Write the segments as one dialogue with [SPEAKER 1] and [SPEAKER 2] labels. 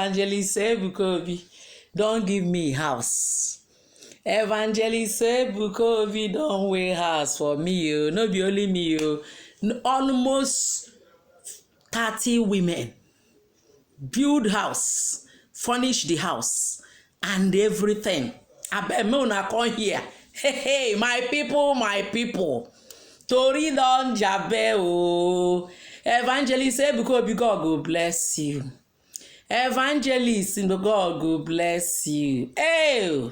[SPEAKER 1] Evangelist Ebuka Obi, don't give me house. Evangelist Ebuka Obi, don't wait house for me. No be only me. Almost 30 women build house, furnish the house, and everything. I bet me una come here. Hey, my people. Tori don jabe o. Evangelist Ebuka Obi, God go bless you. Evangelist God go bless you. Hey,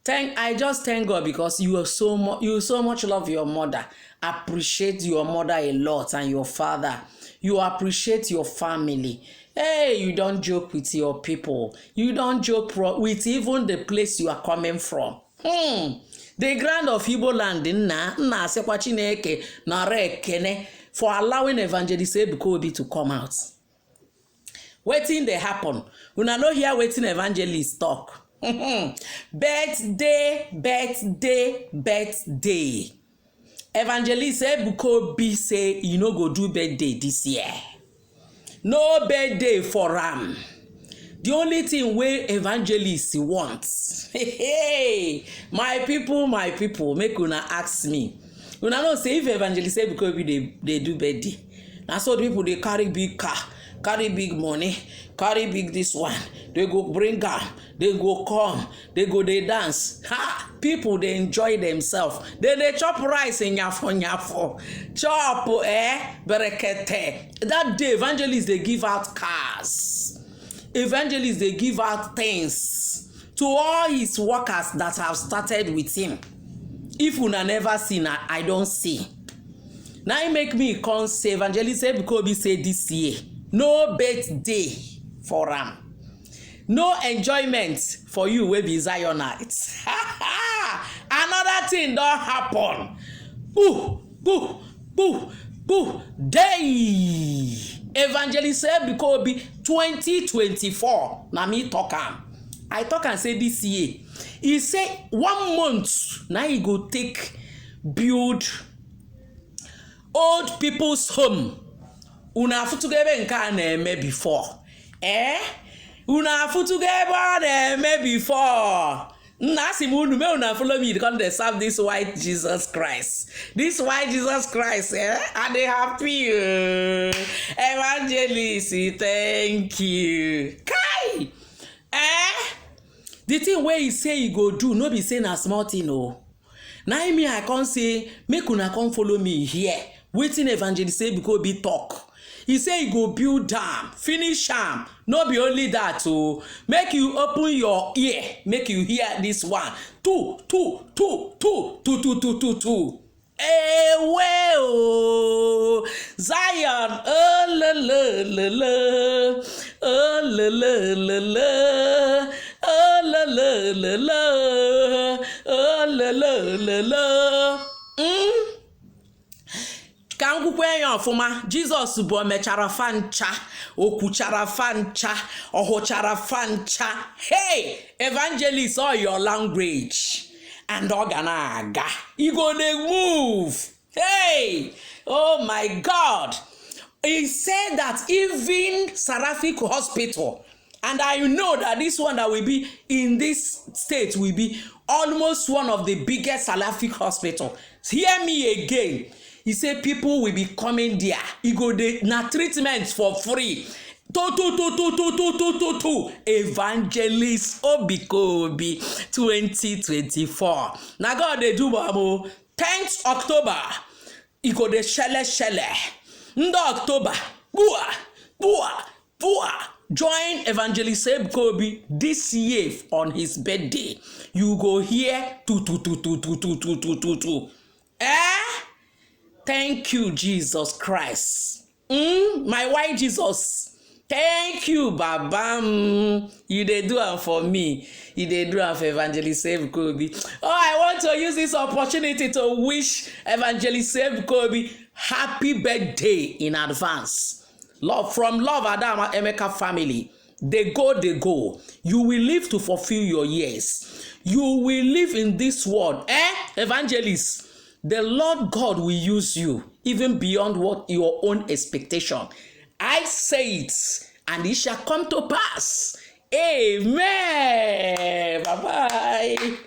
[SPEAKER 1] I just thank God because you so much love your mother. Appreciate your mother a lot and your father. You appreciate your family. Hey, you don't joke with your people. You don't joke with even the place you are coming from. The ground of Igbo land na sekwa Chineke na rekene for allowing Evangelist Ebuka Obi to come out. Wetin dey happen? Una no hear wetin evangelist talk. Birthday. Evangelist Ebuka Obi say you no go do birthday this year. No birthday for am. The only thing wey evangelist wants. Hey, my people, make una ask me. Una know say if Evangelist Ebuka Obi they do birthday, na so the people they carry big car, carry big money, carry big this one. They go bring am, they go come, they go they dance. Ha! People they enjoy themselves. They chop rice in nyafo. Chop berekete. That day evangelists they give out cars. Evangelists they give out things to all his workers that have started with him. If una never seen, I don't see. Now it make me come say Evangelist Ebuka Obi say this year no birthday for am. No enjoyment for you wey be Zionites. Another thing don happen. Boo. Day. Evangelist Ebuka Obi 2024. Na me talk am. I talk and say this year. He say 1 month now he go take build old people's home. Una futugebe nka na eme before. Una futugebe na eme before. Na si munu me una follow me because they serve this white Jesus Christ. This white Jesus Christ, and they happy. Evangelist, thank you. Kai! The thing where he say he go do, no be say na small thing o. Now me I can't say make una come follow me here. Waiting Evangelist Ebuka Obi talk. He say he go build dam, finish am. No be only that o. Make you open your ear, make you hear this one. Two. Ewe o Zion, oh la la, oh la la, oh la la. Ka ngwukwe ya ọfụma Jesus bụ mechara fancha, okwuchara fancha, ọhụchara fancha. Hey, evangelist, all your language and organaga. You go dey move. Hey, oh my God. He said that even Seraphic Hospital, and I know that this one that will be in this state will be almost one of the biggest Seraphic hospital. Hear me again. He said people will be coming there. He go dey na treatment for free. Evangelist Ebuka Obi 2024. Now God they do babo 10th October. He go dey shele. Ndo October. Bua. Join Evangelist Ebuka Obi this year on his birthday. You go here 2. Thank you, Jesus Christ. My white Jesus. Thank you, Baba. You dey do it for me. You dey do it for Evangelist Ebuka Obi. Oh, I want to use this opportunity to wish Evangelist Ebuka Obi happy birthday in advance. Love from Love Adam Emeka family. They go. You will live to fulfill your years. You will live in this world. Evangelist. The Lord God will use you even beyond what your own expectation. I say it and it shall come to pass. Amen. Bye-bye.